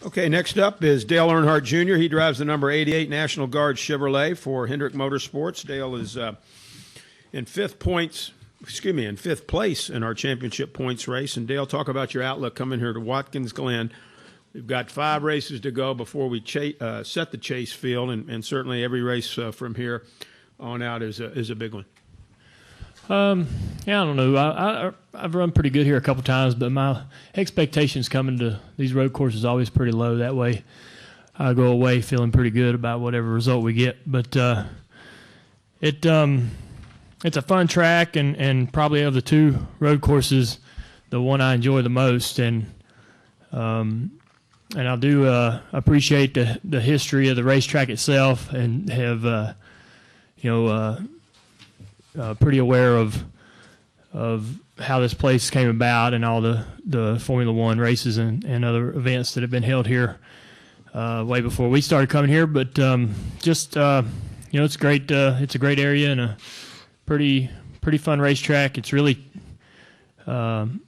Okay, next up is Dale Earnhardt Jr. He drives the number 88 National Guard Chevrolet for Hendrick Motorsports. Dale is in fifth place in our championship points race. And Dale, talk about your outlook coming here to Watkins Glen. We've got 5 races to go before we set the chase field, and certainly every race from here on out is a big one. Yeah, I don't know. I've run pretty good here a couple times, but my expectations coming to these road courses are always pretty low. That way I go away feeling pretty good about whatever result we get. But it's a fun track, and probably of the 2 road courses, the one I enjoy the most. And I do appreciate the history of the racetrack itself, and have pretty aware of how this place came about and all the Formula One races and other events that have been held here way before we started coming here. But it's great. It's a great area and a pretty fun racetrack. It's really one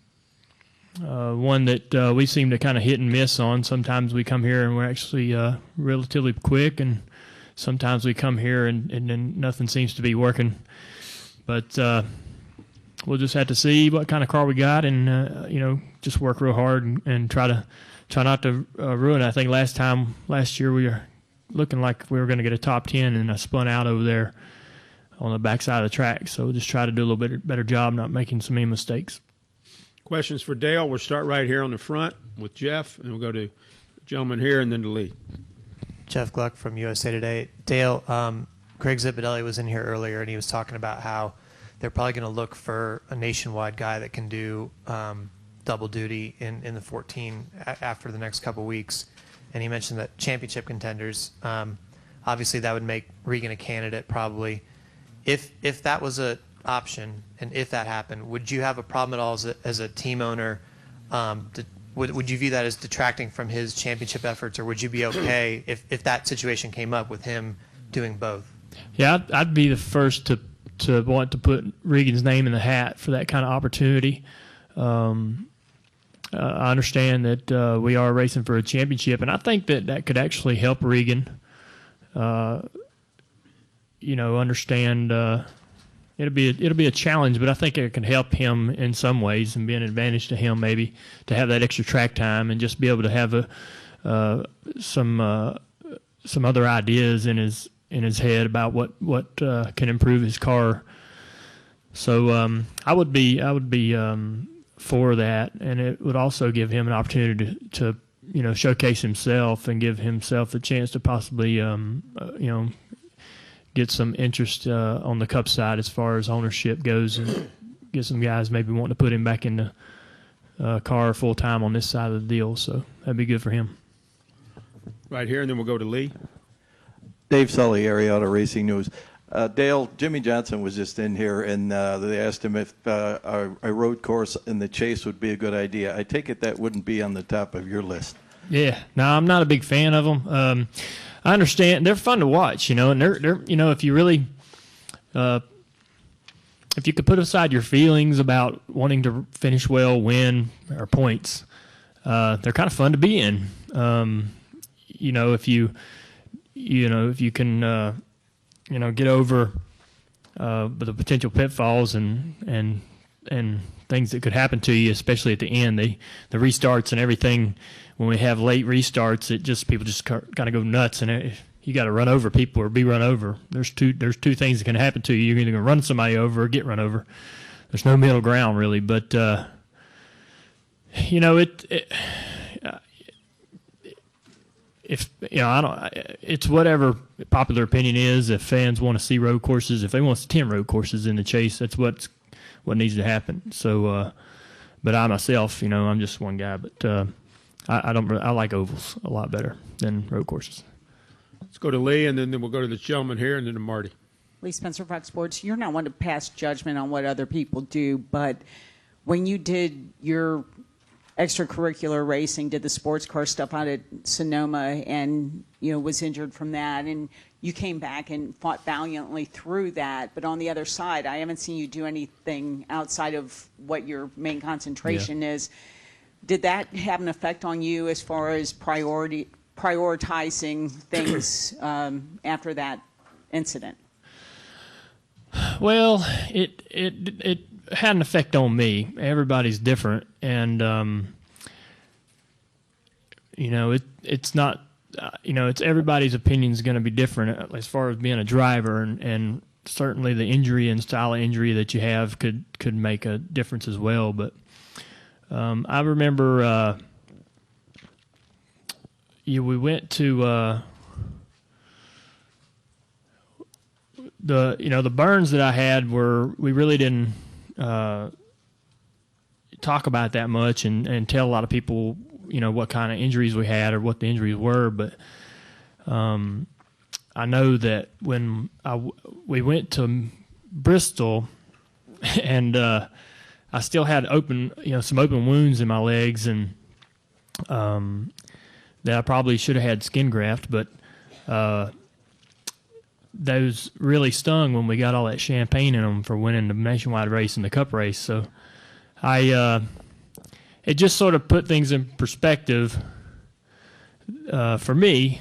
that we seem to kind of hit and miss on. Sometimes we come here and we're actually relatively quick, and sometimes we come here and then nothing seems to be working. But we'll just have to see what kind of car we got, and just work real hard and try not to ruin it. I think last year we were looking like we were going to get a top 10, and I spun out over there on the backside of the track. So we'll just try to do a little bit better job, not making so many mistakes. Questions for Dale? We'll start right here on the front with Jeff, and we'll go to the gentleman here and then to Lee. Jeff Gluck from USA Today. Dale, Greg Zipadelli was in here earlier, and he was talking about how they're probably going to look for a nationwide guy that can do double duty in the 14 after the next couple weeks. And he mentioned that championship contenders, obviously that would make Regan a candidate probably. If that was an option, and if that happened, would you have a problem at all as a team owner? Would you view that as detracting from his championship efforts, or would you be okay if that situation came up with him doing both? Yeah, I'd be the first to want to put Regan's name in the hat for that kind of opportunity. I understand that we are racing for a championship, and I think that could actually help Regan. Understand. It'll be a challenge, but I think it can help him in some ways and be an advantage to him, maybe to have that extra track time and just be able to have some other ideas in his head about what can improve his car. So I would be for that, and it would also give him an opportunity to showcase himself and give himself a chance to possibly get some interest on the Cup side as far as ownership goes, and get some guys maybe wanting to put him back in the car full time on this side of the deal. So that'd be good for him. Right here, and then we'll go to Lee. Dave Sully, Arietta Racing News. Dale, Jimmy Johnson was just in here, and they asked him if a road course in the Chase would be a good idea. I take it that wouldn't be on the top of your list. Yeah, no, I'm not a big fan of them. I understand they're fun to watch, and they're if you really, if you could put aside your feelings about wanting to finish well, win, or points, they're kind of fun to be in. If you can, get over the potential pitfalls and things that could happen to you, especially at the end, the restarts and everything. When we have late restarts, people just kind of go nuts, and you got to run over people or be run over. There's two things that can happen to you. You're either going to run somebody over or get run over. There's no middle ground really, but it's whatever popular opinion is. If fans want to see road courses, if they want to see 10 road courses in the Chase, that's what needs to happen. So, but I myself, I'm just one guy, but I like ovals a lot better than road courses. Let's go to Lee, and then we'll go to the gentleman here, and then to Marty. Lee Spencer, Fox Sports. You're not one to pass judgment on what other people do, but when you did your extracurricular racing, did the sports car stuff out at Sonoma, and was injured from that, and you came back and fought valiantly through that. But on the other side, I haven't seen you do anything outside of what your main concentration is. Did that have an effect on you as far as prioritizing things after that incident? Well, it had an effect on me. Everybody's different, and it's not. It's everybody's opinion is going to be different as far as being a driver, and certainly the injury and style of injury that you have could make a difference as well. But I remember we went to the burns that I had we really didn't talk about that much and tell a lot of people what kind of injuries we had or what the injuries were, but I know that when we went to Bristol and I still had some open wounds in my legs, and that I probably should have had skin graft, but those really stung when we got all that champagne in them for winning the nationwide race and the cup race. So it just sort of put things in perspective for me.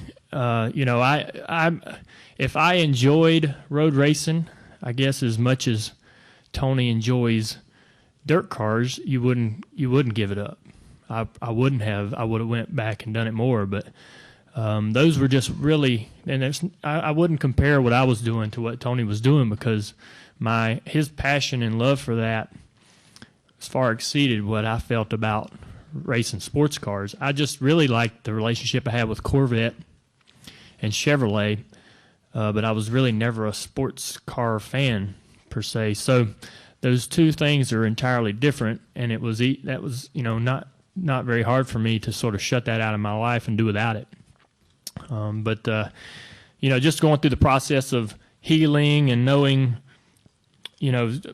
If I enjoyed road racing, I guess as much as Tony enjoys dirt cars, you wouldn't give it up. I wouldn't have. I would have went back and done it more, but those were just really. And I wouldn't compare what I was doing to what Tony was doing, because his passion and love for that far exceeded what I felt about racing sports cars. I just really liked the relationship I had with Corvette and Chevrolet, but I was really never a sports car fan per se. So those two things are entirely different, and that was not very hard for me to sort of shut that out of my life and do without it. But just going through the process of healing and knowing,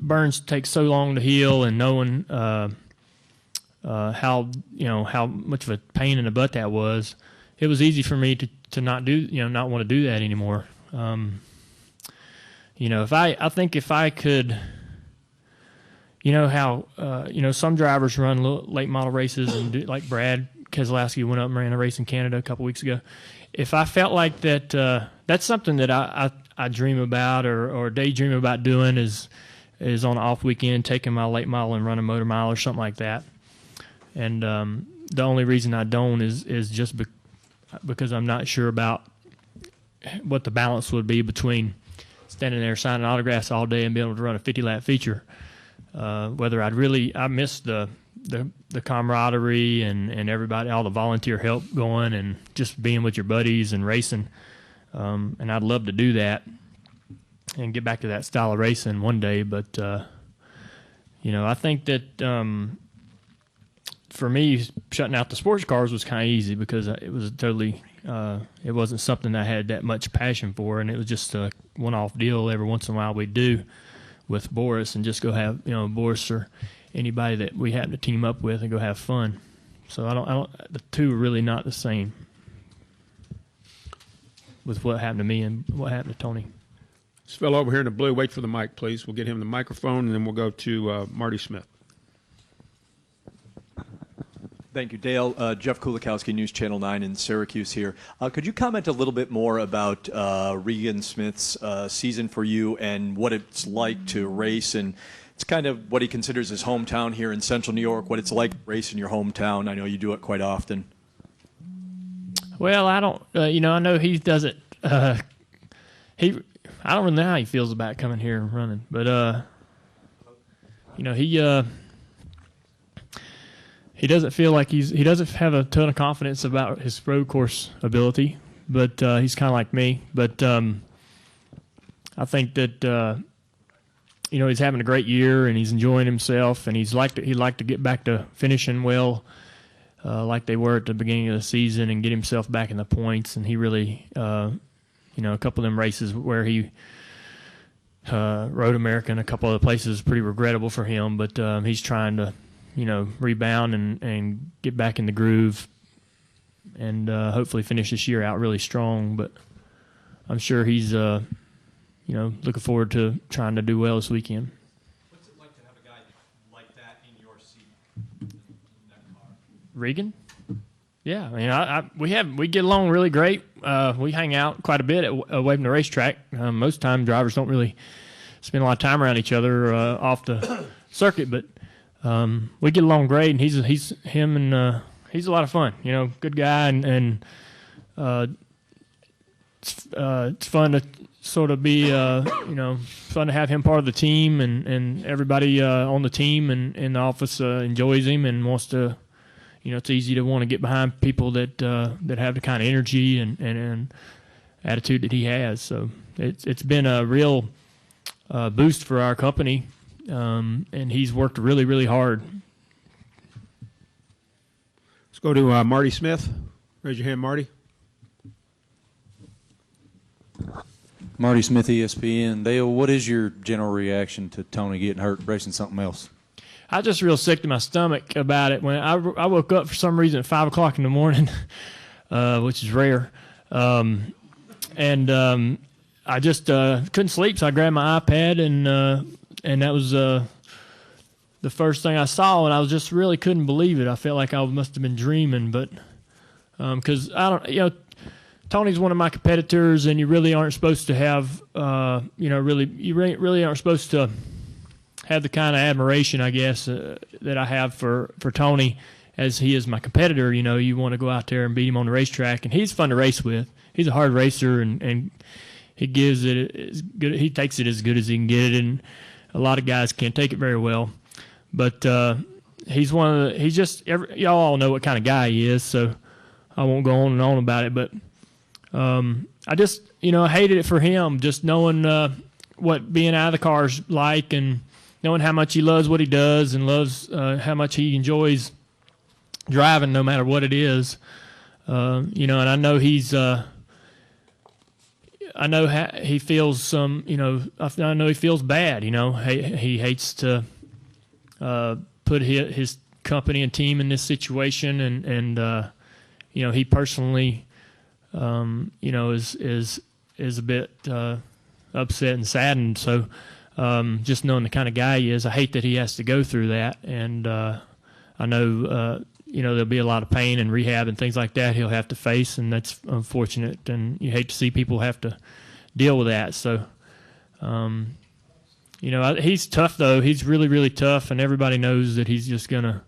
burns take so long to heal, and knowing how much of a pain in the butt that was, it was easy for me to not want to do that anymore. If I could, how some drivers run late model races and like Brad Keselowski went up and ran a race in Canada a couple weeks ago. If I felt like that, that's something that I dream about or daydream about doing is on an off weekend, taking my late model and running motor mile or something like that. And the only reason I don't is just because I'm not sure about what the balance would be between standing there signing autographs all day and being able to run a 50-lap feature. Whether I miss the camaraderie and everybody, all the volunteer help going and just being with your buddies and racing. And I'd love to do that and get back to that style of racing one day. But, I think that for me, shutting out the sports cars was kind of easy because it was totally it wasn't something I had that much passion for, and it was just a one-off deal every once in a while we'd do with Boris and just go have, Boris or anybody that we happen to team up with and go have fun. So I don't the two are really not the same with what happened to me and what happened to Tony. This fellow over here in the blue, wait for the mic, please. We'll get him the microphone, and then we'll go to Marty Smith. Thank you, Dale. Jeff Kulikowski, News Channel 9 in Syracuse here. Could you comment a little bit more about Regan Smith's season for you and what it's like to race? And it's kind of what he considers his hometown here in Central New York, what it's like to race in your hometown. I know you do it quite often. Well, I don't, I know he does it. I don't really know how he feels about coming here and running, but, he doesn't feel like he doesn't have a ton of confidence about his road course ability, but he's kind of like me. But I think that he's having a great year and he's enjoying himself, and he'd like to get back to finishing well, like they were at the beginning of the season, and get himself back in the points. And he really, a couple of them races where he rode America in a couple of the places is pretty regrettable for him, but he's trying to rebound and get back in the groove and hopefully finish this year out really strong. But I'm sure he's, looking forward to trying to do well this weekend. What's it like to have a guy like that in your seat in that car? Regan? Yeah, I mean, we get along really great. We hang out quite a bit away from the racetrack. Most time, drivers don't really spend a lot of time around each other off the circuit, but we get along great. And he's a lot of fun. Good guy, and it's fun to sort of be fun to have him part of the team, and everybody on the team and in the office enjoys him and wants to. It's easy to want to get behind people that have the kind of energy and attitude that he has. So it's been a real boost for our company, and he's worked really, really hard. Let's go to Marty Smith. Raise your hand, Marty. Marty Smith, ESPN. Dale, what is your general reaction to Tony getting hurt racing something else? I was just real sick to my stomach about it when I woke up for some reason at 5 o'clock in the morning, which is rare, and I just couldn't sleep, so I grabbed my iPad and that was the first thing I saw, and I was just really couldn't believe it. I felt like I must have been dreaming, but because I don't, Tony's one of my competitors, and you really aren't supposed to have, you really aren't supposed to have the kind of admiration, I guess, that I have for Tony, as he is my competitor. You want to go out there and beat him on the racetrack, and he's fun to race with. He's a hard racer, and he gives it as good. He takes it as good as he can get it, and a lot of guys can't take it very well. But he's one of the. He's just y'all all know what kind of guy he is, so I won't go on and on about it. But I just I hated it for him, just knowing what being out of the car is like, and knowing how much he loves what he does and loves how much he enjoys driving no matter what it is. And I know he feels some, I know he feels bad, he hates to put his company and team in this situation. And he personally, is a bit upset and saddened. So, just knowing the kind of guy he is, I hate that he has to go through that, and I know there'll be a lot of pain and rehab and things like that he'll have to face, and that's unfortunate, and you hate to see people have to deal with that. So he's tough, though. He's really, really tough, and everybody knows that he's just gonna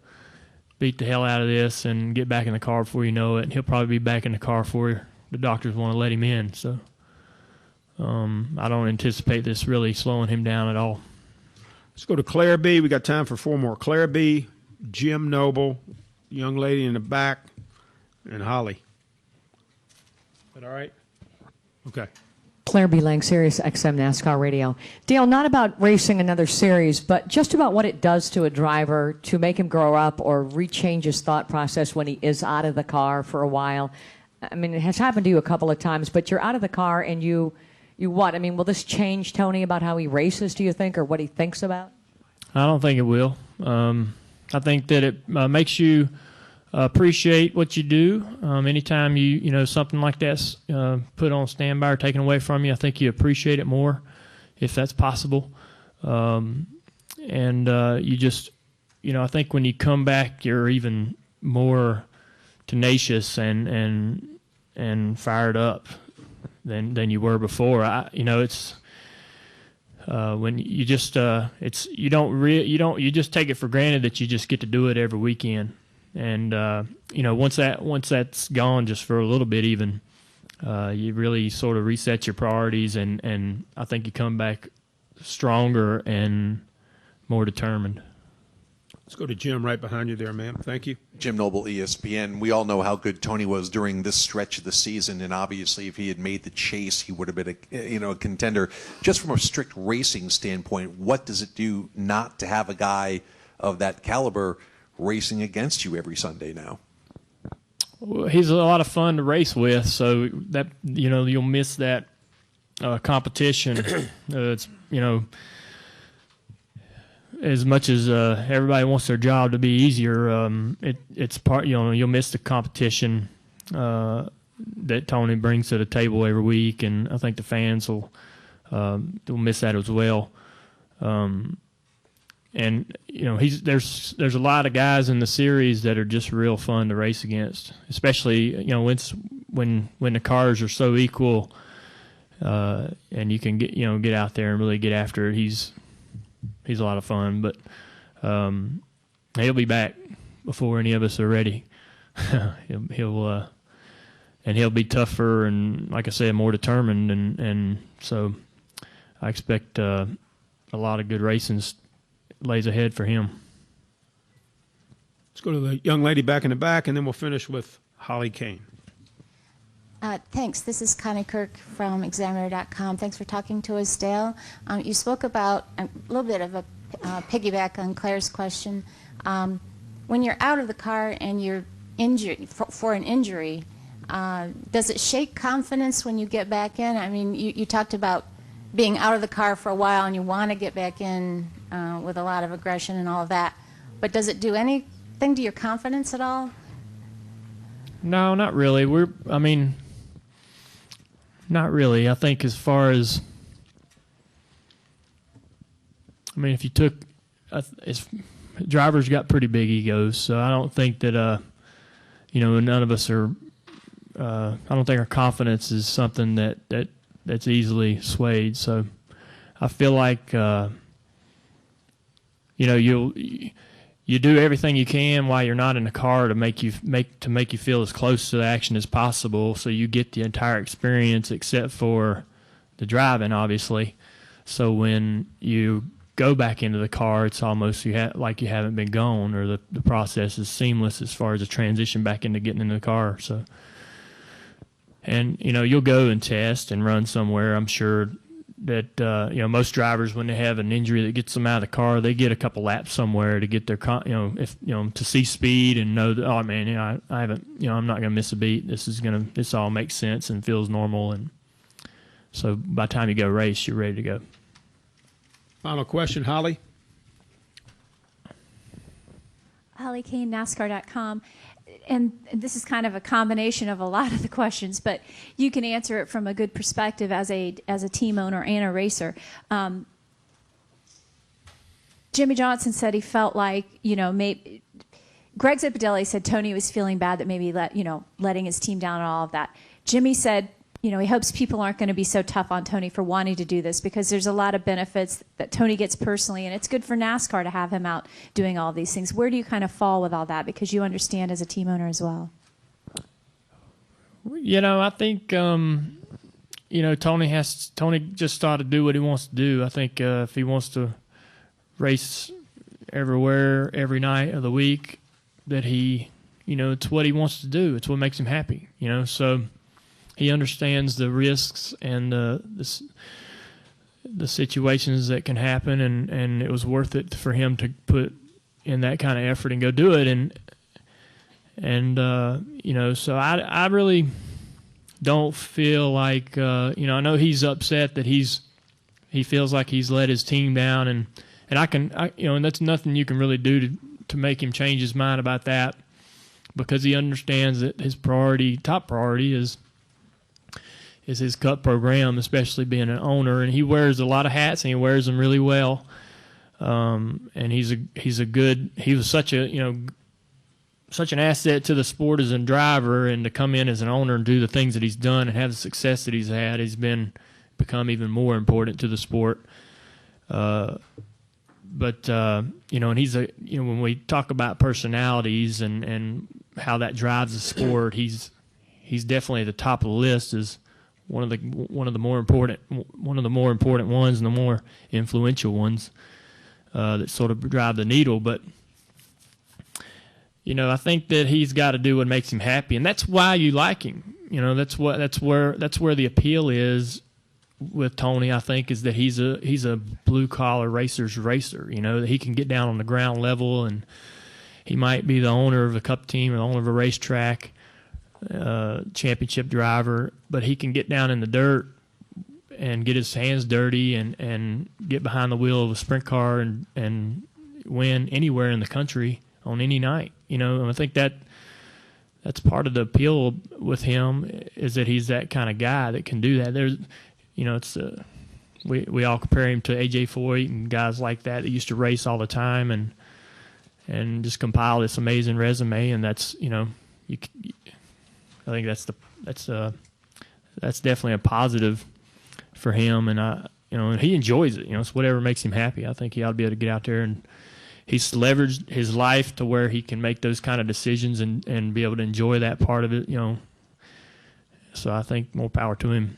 beat the hell out of this and get back in the car before you know it, and he'll probably be back in the car before the doctors want to let him in. So I don't anticipate this really slowing him down at all. Let's go to Claire B. We got time for 4 more. Claire B., Jim Noble, young lady in the back, and Holly. Is that all right? Okay. Claire B. Lang, Sirius XM NASCAR Radio. Dale, not about racing another series, but just about what it does to a driver to make him grow up or rechange his thought process when he is out of the car for a while. I mean, it has happened to you a couple of times, but you're out of the car and you what? I mean, will this change Tony about how he races, do you think, or what he thinks about? I don't think it will. I think that it makes you appreciate what you do. Anytime something like that's put on standby or taken away from you, I think you appreciate it more, if that's possible. And you just, I think when you come back, you're even more tenacious and fired up than you were before. It's when you just you just take it for granted that you just get to do it every weekend. And once that's gone, just for a little bit, even you really sort of reset your priorities, and I think you come back stronger and more determined. Let's go to Jim right behind you there, ma'am. Thank you. Jim Noble, ESPN. We all know how good Tony was during this stretch of the season, and obviously if he had made the chase, he would have been a contender. Just from a strict racing standpoint, what does it do not to have a guy of that caliber racing against you every Sunday now? Well, he's a lot of fun to race with, so that you'll miss that competition. It's as much as everybody wants their job to be easier, it's part. You'll miss the competition that Tony brings to the table every week, and I think the fans will miss that as well. and there's a lot of guys in the series that are just real fun to race against, especially when the cars are so equal, and you can get out there and really get after it. He's a lot of fun, but he'll be back before any of us are ready. he'll be tougher and, like I said, more determined, and so I expect a lot of good racing lays ahead for him. Let's go to the young lady back in the back, and then we'll finish with Holly Kane. Thanks. This is Connie Kirk from Examiner.com. Thanks for talking to us, Dale. You spoke about a little bit of a piggyback on Claire's question. When you're out of the car and you're injured for an injury, does it shake confidence when you get back in? I mean, you talked about being out of the car for a while and you want to get back in with a lot of aggression and all of that, but does it do anything to your confidence at all? No, not really. Not really. I think as far as, if you took, drivers got pretty big egos, so I don't think that, none of us are, I don't think our confidence is something that's easily swayed. So I feel like, you do everything you can while you're not in the car to make you feel as close to the action as possible, so you get the entire experience except for the driving, obviously. So when you go back into the car, it's almost like you haven't been gone, or the process is seamless as far as the transition back into getting into the car. So, and you'll go and test and run somewhere. I'm sure that most drivers, when they have an injury that gets them out of the car, they get a couple laps somewhere to get their to see speed and know that, oh man, I haven't, I'm not going to miss a beat. This all makes sense and feels normal, and so by the time you go race, you're ready to go. Final question, Holly. Holly Kane, NASCAR.com. And this is kind of a combination of a lot of the questions, but you can answer it from a good perspective as a team owner and a racer. Jimmy Johnson said he felt like, maybe Greg Zipadelli said Tony was feeling bad that maybe letting his team down and all of that. Jimmy said, he hopes people aren't going to be so tough on Tony for wanting to do this, because there's a lot of benefits that Tony gets personally, and it's good for NASCAR to have him out doing all these things. Where do you kind of fall with all that, because you understand as a team owner as well? I think Tony just ought to do what he wants to do. I think if he wants to race everywhere every night of the week, that it's what he wants to do. It's what makes him happy. So he understands the risks and the situations that can happen, and it was worth it for him to put in that kind of effort and go do it. So I really don't feel like I know he's upset that he feels like he's let his team down, and and that's nothing you can really do to make him change his mind about that, because he understands that his top priority is his Cup program, especially being an owner, and he wears a lot of hats and he wears them really well. And he was such an asset to the sport as a driver, and to come in as an owner and do the things that he's done and have the success that he's had, become even more important to the sport. And he's when we talk about personalities and how that drives the sport, he's definitely at the top of the list as one of the more important ones and the more influential ones that sort of drive the needle. But I think that he's got to do what makes him happy, and that's why you like him. That's where the appeal is with Tony. I think is that he's a blue collar racer's racer. That he can get down on the ground level, and he might be the owner of a Cup team or the owner of a racetrack, championship driver, but he can get down in the dirt and get his hands dirty and get behind the wheel of a sprint car and win anywhere in the country on any night. And I think that's part of the appeal with him, is that he's that kind of guy that can do that. There's, it's we all compare him to A.J. Foyt and guys like that used to race all the time and just compile this amazing resume. And that's, I think that's definitely a positive for him. And and he enjoys it. It's whatever makes him happy. I think he ought to be able to get out there, and he's leveraged his life to where he can make those kind of decisions and be able to enjoy that part of it. So I think more power to him.